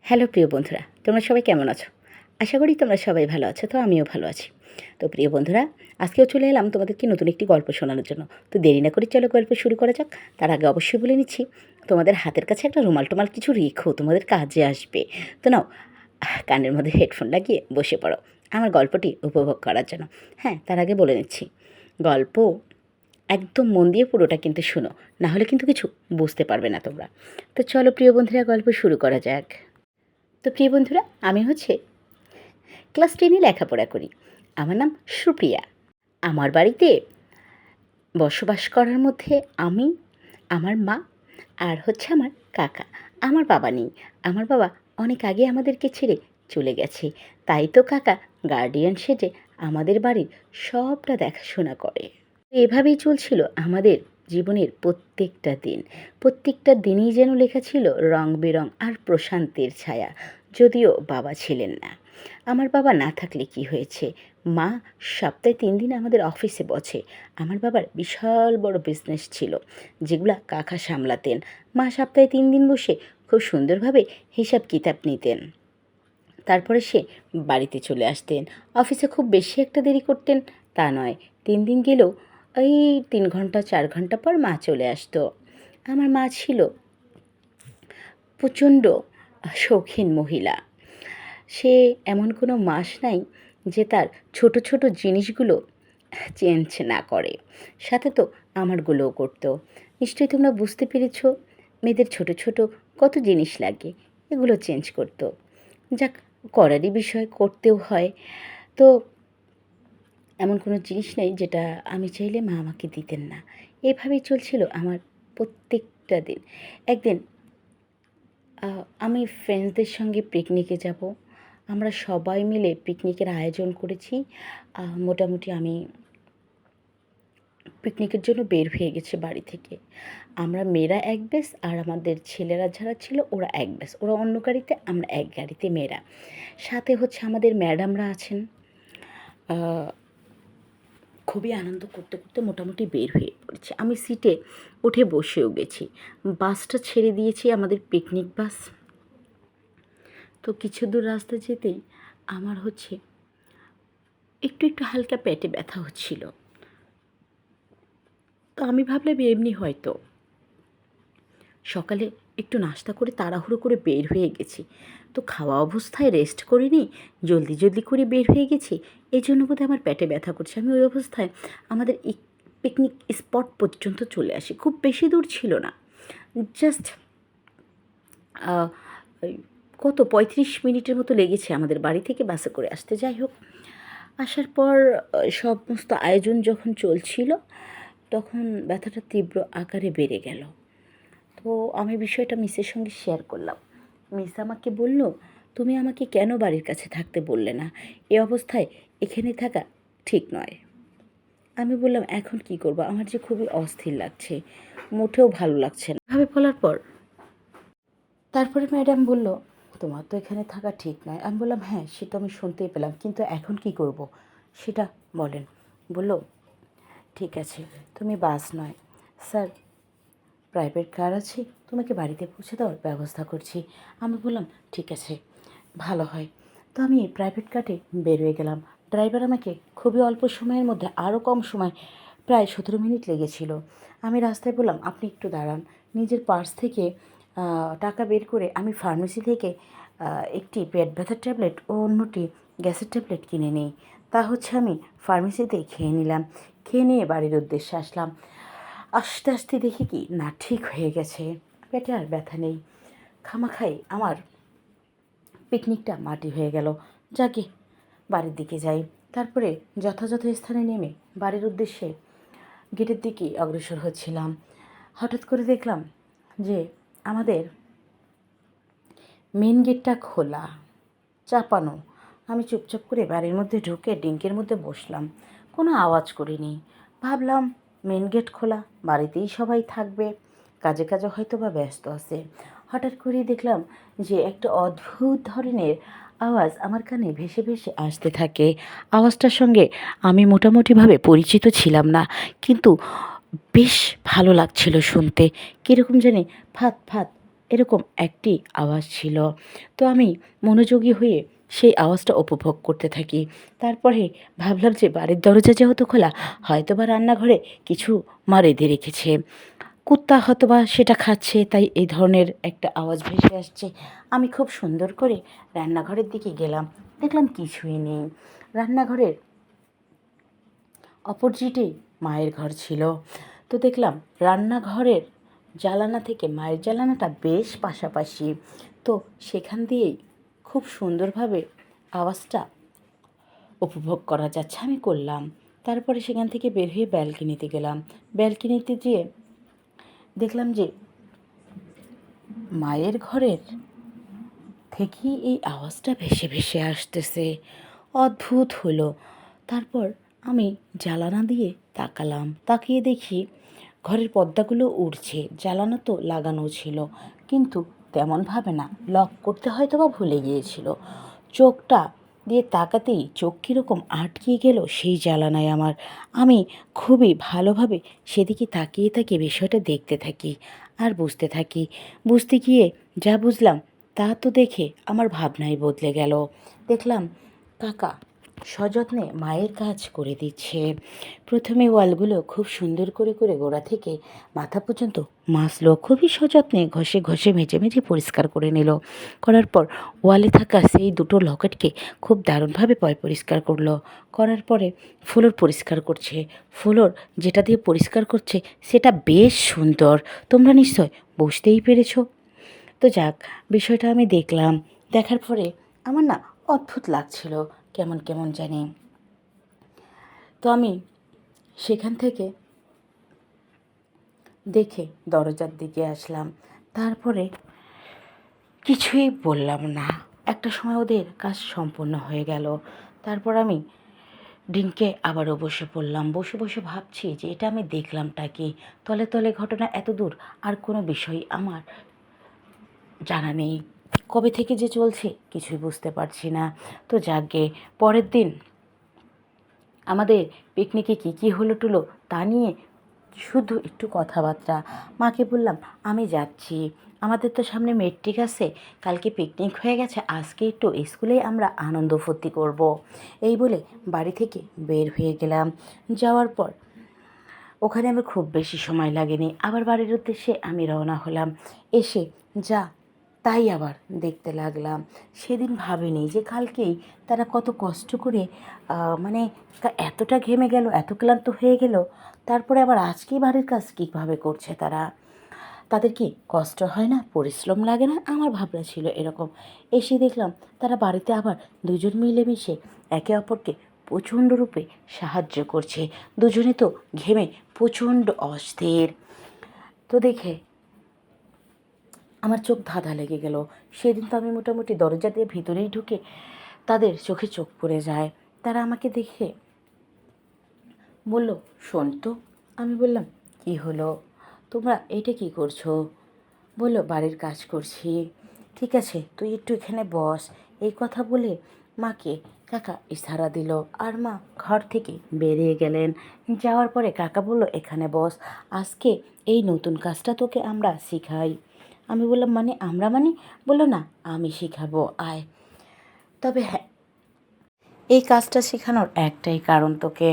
Hello প্রিয় বন্ধুরা, তোমরা সবাই কেমন আছো? আশা করি তোমরা সবাই ভালো আছো, তো আমিও ভালো আছি। তো প্রিয় বন্ধুরা, আজকেও চলে এলাম তোমাদেরকে নতুন একটি গল্প শোনানোর জন্য। তো দেরি না করে চলো গল্প শুরু করা যাক। তার আগে অবশ্যই বলে নিচ্ছি, তোমাদের হাতের কাছে একটা রুমাল টুমাল কিছু রেখো, তোমাদের কাজে আসবে। তো নাও, কানের মধ্যে হেডফোন লাগিয়ে বসে পড়ো আমার গল্পটি উপভোগ করার জন্য। হ্যাঁ, তার আগে বলে নিচ্ছি, গল্প একদম মন দিয়ে পুরোটা কিন্তু শোনো, না হলে কিন্তু কিছু বুঝতে পারবে না তোমরা। তো চলো প্রিয় বন্ধুরা, গল্প শুরু করা যাক। তো প্রিয় বন্ধুরা, আমি ক্লাস 10-এ লেখাপড়া করি। আমার নাম সুপ্রিয়া। আমার বাড়িতে বসবাস করার মধ্যে আমি, আমার মা আর আমার কাকা। আমার বাবা নেই। আমার বাবা অনেক আগে আমাদেরকে ছেড়ে চলে গেছে। তাই তো কাকা গার্ডিয়ান সেজে আমাদের বাড়ির সবটা দেখাশোনা করে। এভাবেই চলছিল আমাদের জীবনের প্রত্যেকটা দিন। প্রত্যেকটা দিনই যেন লেখা ছিল রং বেরং আর প্রশান্তির ছায়া। যদিও বাবা ছিলেন না। আমার বাবা না থাকলে কি হয়েছে, মা সপ্তাহে 3 দিন আমাদের অফিসে বসে। আমার বাবার বিশাল বড় বিজনেস ছিল, যেগুলা কাকা সামলাতেন। মা সপ্তাহে 3 দিন বসে খুব সুন্দরভাবে হিসাব কিতাব নিতেন। তারপরে সে বাড়িতে চলে আসতেন। অফিসে খুব বেশি একটা দেরি করতেন তা নয়, 3 দিন গেলেও ওই 3 ঘন্টা 4 ঘন্টা পর মা চলে আসতো। আমার মা ছিল প্রচণ্ড শৌখিন মহিলা। সে এমন কোনো মাস নাই যে তার ছোট ছোট জিনিসগুলো চেঞ্জ না করে। সাথে তো আমারগুলোও করতো। নিশ্চয়ই তোমরা বুঝতে পেরেছ, মেয়েদের ছোট ছোট কত জিনিস লাগে, এগুলো চেঞ্জ করতো। যাক, করারই বিষয়, করতেও হয়। তো এমন কোনো জিনিস নেই যেটা আমি চাইলে মা আমাকে দিতেন না। এভাবেই চলছিল আমার প্রত্যেকটা দিন। একদিন আমি ফ্রেন্ডসদের সঙ্গে পিকনিকে যাব। আমরা সবাই মিলে পিকনিকের আয়োজন করেছি। মোটামুটি আমি পিকনিকের জন্য বের হয়ে গেছি বাড়ি থেকে। আমরা মেয়েরা এক ব্যাচ আর আমাদের ছেলেরা যারা ছিল ওরা এক ব্যাচ। ওরা অন্য গাড়িতে, আমরা এক গাড়িতে মেয়েরা। সাথে আমাদের ম্যাডামরা আছেন। খুবই আনন্দ করতে করতে মোটামুটি বের হয়ে পড়েছি। আমি সিটে উঠে বসেও গেছি। বাসটা ছেড়ে দিয়েছি, আমাদের পিকনিক বাস। তো কিছু দূর রাস্তা যেতেই আমার একটু একটু হালকা পেটে ব্যথা হচ্ছিল। তো আমি ভাবলাম এমনি হয়তো। সকালে একটু নাস্তা করে তাড়াহুড়ো করে বের হয়ে গেছি। তো খাওয়া অবস্থায় রেস্ট করিনি, জলদি জলদি করে বের হয়ে গেছি। এই জন্য বোধহয় আমার পেটে ব্যথা করছে। আমি ওই অবস্থায় আমাদের পিকনিক স্পট পর্যন্ত চলে আসি। খুব বেশি দূর ছিল না, জাস্ট কত 35 মিনিটের মতো লেগেছে আমাদের বাড়ি থেকে বাসে করে আসতে। যাই হোক, আসার পর সমস্ত আয়োজন যখন চলছিল তখন ব্যথাটা তীব্র আকারে বেড়ে গেল। তো আমি বিষয়টা মিসের সঙ্গে শেয়ার করলাম। মিস আমাকে বলল, তুমি আমাকে কেন বাড়ির কাছে থাকতে বললে না? এ অবস্থায় এখানে থাকা ঠিক নয়। আমি বললাম, এখন কি করব, আমার যে খুবই অস্থির লাগছে, মোটেও ভালো লাগছে না। এভাবে বলার পর তারপরে ম্যাডাম বলল, তোমার তো এখানে থাকা ঠিক নয়। আমি বললাম, হ্যাঁ সে তো আমি শুনতেই পেলাম, কিন্তু এখন কি করব সেটা বলেন। বলল, ঠিক আছে, তুমি বাস নয় স্যার, প্রাইভেট কার আছে, তোমাকে বাড়িতে পৌঁছে দেওয়ার ব্যবস্থা করছি। আমি বললাম, ঠিক আছে, ভালো হয়। তো আমি প্রাইভেট কারে বেরোয় গেলাম। ড্রাইভার আমাকে খুবই অল্প সময়ের মধ্যে, আরও কম সময়, প্রায় 17 মিনিট লেগেছিল। আমি রাস্তায় বললাম, আপনি একটু দাঁড়ান। নিজের পার্স থেকে টাকা বের করে আমি ফার্মেসি থেকে একটি পেট ব্যথার ট্যাবলেট ও অন্যটি গ্যাসের ট্যাবলেট কিনে নিই। তা আমি ফার্মেসিতে খেয়ে নিলাম। খেয়ে নিয়ে বাড়ির উদ্দেশ্যে আসলাম। আস্তে আস্তে দেখি কি না, ঠিক হয়ে গেছে, পেটে আর ব্যথা নেই। খামাখাই আমার পিকনিকটা মাটি হয়ে গেল। যাকে বাড়ির দিকে যাই। তারপরে যথাযথ স্থানে নেমে বাড়ির উদ্দেশ্যে গেটের দিকে অগ্রসর হচ্ছিলাম। হঠাৎ করে দেখলাম যে আমাদের মেন গেটটা খোলা, চাপানো। আমি চুপচাপ করে বাড়ির মধ্যে ঢুকে ডিঙ্কের মধ্যে বসলাম। কোনো আওয়াজ করিনি। ভাবলাম মেন গেট খোলা, বাড়িতেই সবাই থাকবে, কাজে কাজে হয়তো বা ব্যস্ত আছে। হঠাৎ করেই দেখলাম যে একটা অদ্ভুত ধরনের আওয়াজ আমার কানে ভেসে ভেসে আসতে থাকে। আওয়াজটার সঙ্গে আমি মোটামুটিভাবে পরিচিত ছিলাম না, কিন্তু বেশ ভালো লাগছিল শুনতে। কীরকম জানি ফাত ফাত এরকম একটি আওয়াজ ছিল। তো আমি মনোযোগী হয়ে সেই আওয়াজটা উপভোগ করতে থাকি। তারপরে ভাবলাম যে বাড়ির দরজা যেহেতু খোলা, হয়তোবা রান্নাঘরে কিছু মা রেঁধে রেখেছে। কুত্তা হয়তোবা সেটা খাচ্ছে, তাই এই ধরনের একটা আওয়াজ ভেসে আসছে। আমি খুব সুন্দর করে রান্নাঘরের দিকে গেলাম, দেখলাম কিছুই নেই। রান্নাঘরের অপোজিটে মায়ের ঘর ছিল। তো দেখলাম রান্নাঘরের জানালা থেকে মায়ের জানালাটা বেশ পাশাপাশি। তো সেখান দিয়েই খুব সুন্দরভাবে আওয়াজটা উপভোগ করা যাচ্ছে, আমি করলাম। তারপরে সেখান থেকে বের হয়ে ব্যালকনিতে গেলাম। ব্যালকনিতে যেয়ে দেখলাম যে মায়ের ঘরের থেকেই এই আওয়াজটা ভেসে ভেসে আসতেছে। অদ্ভুত হলো। তারপর আমি জানালা দিয়ে তাকালাম, তাকিয়ে দেখি ঘরের পর্দাগুলো উড়ছে। জানালা তো লাগানো ছিল, কিন্তু তেমনভাবে না, লক করতে হয়তো বা ভুলে গিয়েছিল। চোখটা দিয়ে তাকাতেই চোখ কীরকম আটকে গেল সেই জ্বালানায় আমার। আমি খুবই ভালোভাবে সেদিকে তাকিয়ে তাকিয়ে বিষয়টা দেখতে থাকি আর বুঝতে থাকি। বুঝতে গিয়ে যা বুঝলাম তা তো দেখে আমার ভাবনাই বদলে গেল। দেখলাম কাকা সযত্নে মায়ের কাজ করে দিচ্ছে। প্রথমে ওয়ালগুলো খুব সুন্দর করে করে গোড়া থেকে মাথা পর্যন্ত মাজলো, খুবই সযত্নে ঘষে ঘষে মেজে মেজে পরিষ্কার করে নিল। করার পর ওয়ালে থাকা সেই দুটো লকেটকে খুব দারুণভাবে পরিষ্কার করলো। করার পরে ফ্লোর পরিষ্কার করছে। ফ্লোর যেটা দিয়ে পরিষ্কার করছে সেটা বেশ সুন্দর, তোমরা নিশ্চয় বুঝতেই পেরেছো। তো যাক, বিষয়টা আমি দেখলাম। দেখার পরে আমার না অদ্ভুত লাগছিল, কেমন কেমন জানি। তো আমি সেখান থেকে দেখে দরজার দিকে আসলাম। তারপরে কিছুই বললাম না। একটা সময় ওদের কাজ সম্পূর্ণ হয়ে গেল। তারপর আমি ডিঙ্কে আবারও বসে পড়লাম। বসে বসে ভাবছি যে এটা আমি দেখলামটা কি। তলে তলে ঘটনা এত দূর আর কোনো বিষয় আমার জানা নেই। কবে থেকে যে চলছে কিছুই বুঝতে পারছি না। তো যাকগে, পরের দিন আমাদের পিকনিকে কী হলো টুলো তা নিয়ে শুধু একটু কথাবার্তা। মাকে বললাম আমি যাচ্ছি, আমাদের তো সামনে মেট্রিক আছে, কালকে পিকনিক হয়ে গেছে, আজকে একটু স্কুলেই আমরা আনন্দ ফুর্তি করব। এই বলে বাড়ি থেকে বের হয়ে গেলাম। যাওয়ার পর ওখানে আমার খুব বেশি সময় লাগেনি, আবার বাড়ির উদ্দেশ্যে আমি রওনা হলাম। এসে যা তাই আবার দেখতে লাগলাম। সেদিন ভাবিনি যে কালকেই তারা কত কষ্ট করে মানে এতটা ঘেমে গেল, এত ক্লান্ত হয়ে গেল, তারপরে আবার আজকেই বাড়ির কাজ কীভাবে করছে তারা। তাদের কি কষ্ট হয় না, পরিশ্রম লাগে না? আমার ভাবনা ছিল এরকম। এসে দেখলাম তারা বাড়িতে আবার দুজন মিলেমিশে একে অপরকে প্রচণ্ড রূপে সাহায্য করছে। দুজনে তো ঘেমে প্রচণ্ড অস্থির। তো দেখে আমার চোখ ধাঁধা লেগে গেল। সেদিন তো আমি মোটামুটি দরজা দিয়ে ভিতরেই ঢুকে তাদের চোখে চোখ পড়ে যায়। তারা আমাকে দেখে বলল, শোন তো। আমি বললাম, কি হলো, তোমরা এটা কি করছো? বলল, বাড়ির কাজ করছি। ঠিক আছে, তুই একটু এখানে বস। এই কথা বলে মাকে কাকা ইশারা দিল, আর মা ঘর থেকে বেরিয়ে গেলেন। যাওয়ার পরে কাকা বলল, এখানে বস, আজকে এই নতুন কাজটা তোকে আমরা শিখাই। আমি বললাম, মানে আমরা মানে? বললো, না আমি শিখাবো, আয়। তবে হ্যাঁ, এই কাজটা শেখানোর একটাই কারণ তোকে,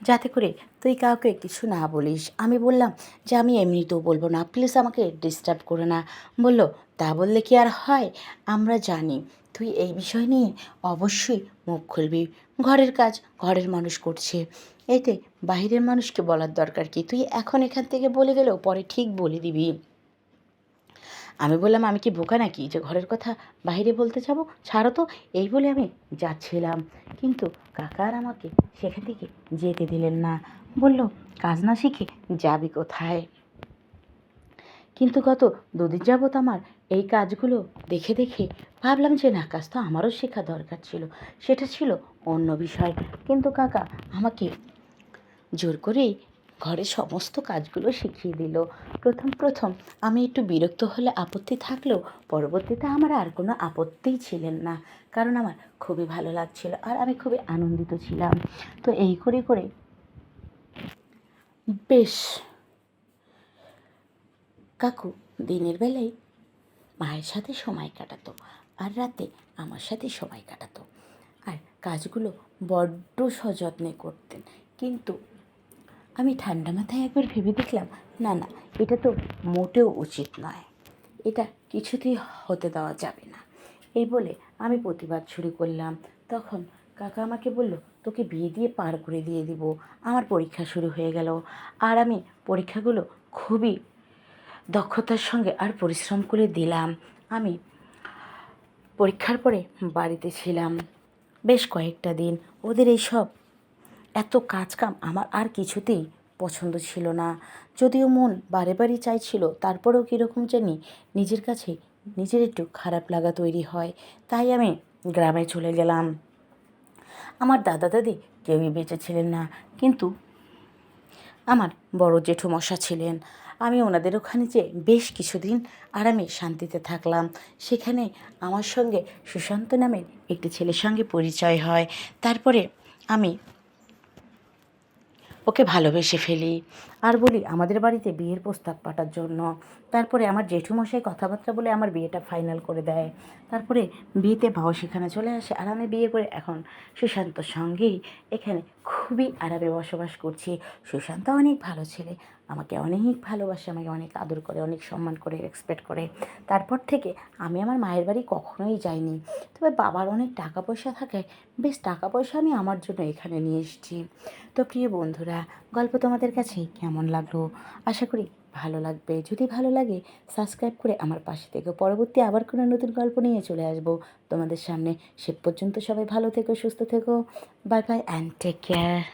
যাতে করে তুই কাউকে কিছু না বলিস। আমি বললাম যে আমি এমনিতেও বলবো না, প্লিজ আমাকে ডিস্টার্ব করে না। বলল, তা বললে কি আর হয়, আমরা জানি তুই এই বিষয় নিয়ে অবশ্যই মুখ খুলবি। ঘরের কাজ ঘরের মানুষ করছে, এতে বাইরের মানুষকে বলার দরকার কি? তুই এখন এখান থেকে বলে গেলেও পরে ঠিক বলে দিবি। আমি বললাম, আমি কি বোকা নাকি যে ঘরের কথা বাইরে বলতে যাব? ছাড়ো তো। এই বলে আমি যাচ্ছিলাম, কিন্তু কাকা আর আমাকে সেখান থেকে যেতে দিলেন না। বলল, কাজ না শিখে যাবি কোথায়? কিন্তু গত দুদিন যাবৎ আমার এই কাজগুলো দেখে দেখে ভাবলাম যে না, কাজ তো আমারও শেখা দরকার ছিল। সেটা ছিল অন্য বিষয়, কিন্তু কাকা আমাকে জোর করেই ঘরের সমস্ত কাজগুলো শিখিয়ে দিল। প্রথম প্রথম আমি একটু বিরক্ত হলে আপত্তি থাকলেও পরবর্তীতে আমার আর কোনো আপত্তিই ছিলেন না, কারণ আমার খুবই ভালো লাগছিল আর আমি খুবই আনন্দিত ছিলাম। তো এই করে করে বেশ কাকু দিনের বেলায় মায়ের সাথে সময় কাটাতো আর রাতে আমার সাথে সময় কাটাতো। আর কাজগুলো বড্ড সযত্নে করতেন। কিন্তু আমি ঠান্ডা মাথায় একবার ভেবে দেখলাম, না না, এটা তো মোটেও উচিত নয়, এটা কিছুতেই হতে দেওয়া যাবে না। এই বলে আমি প্রতিবাদ শুরু করলাম। তখন কাকা আমাকে বলল, তোকে বিয়ে দিয়ে পার করে দিয়ে দিব। আমার পরীক্ষা শুরু হয়ে গেল, আর আমি পরীক্ষাগুলো খুবই দক্ষতার সঙ্গে আর পরিশ্রম করে দিলাম। আমি পরীক্ষার পরে বাড়িতে ছিলাম বেশ কয়েকটা দিন। ওদের এইসব এত কাজকাম আমার আর কিছুতেই পছন্দ ছিল না। যদিও মন বারে বারে চাইছিল, তারপরেও কীরকম জানি নিজের কাছে নিজের একটু খারাপ লাগা তৈরি হয়। তাই আমি গ্রামে চলে গেলাম। আমার দাদা দাদি কেউই বেঁচে ছিলেন না, কিন্তু আমার বড় জেঠুমশা ছিলেন। আমি ওনাদের ওখানে যেয়ে বেশ কিছুদিন আরামে শান্তিতে থাকলাম। সেখানে আমার সঙ্গে সুশান্ত নামের একটি ছেলের সঙ্গে পরিচয় হয়। তারপরে আমি ওকে ভালোবেসে ফেলি আর বলি আমাদের বাড়িতে বিয়ের প্রস্তাব পাঠার জন্য। তারপরে আমার জেঠুমশাই কথাবার্তা বলে আমার বিয়েটা ফাইনাল করে দেয়। তারপরে বিয়েতে ভাও সেখানে চলে আসে আর আমি বিয়ে করে এখন সুশান্তর সঙ্গেই এখানে খুবই আরামে বসবাস করছি। সুশান্ত অনেক ভালো ছেলে, আমাকে অনেক ভালোবাসে, আমাকে অনেক আদর করে, অনেক সম্মান করে, রেসপেক্ট করে। তারপর থেকে আমি আমার মায়ের বাড়ি কখনোই যাইনি। তবে বাবার অনেক টাকা পয়সা থাকে, বেশ টাকা পয়সা আমি আমার জন্য এখানে নিয়ে এসেছি। তো প্রিয় বন্ধুরা, গল্প তোমাদের কাছে কেমন লাগলো? আশা করি ভালো লাগবে। যদি ভালো লাগে সাবস্ক্রাইব করে আমার পাশে থেকো। পরবর্তী আবার কোনো নতুন গল্প নিয়ে চলে আসবো তোমাদের সামনে। সে পর্যন্ত সবাই ভালো থেকো, সুস্থ থেকো। Bye bye and take care.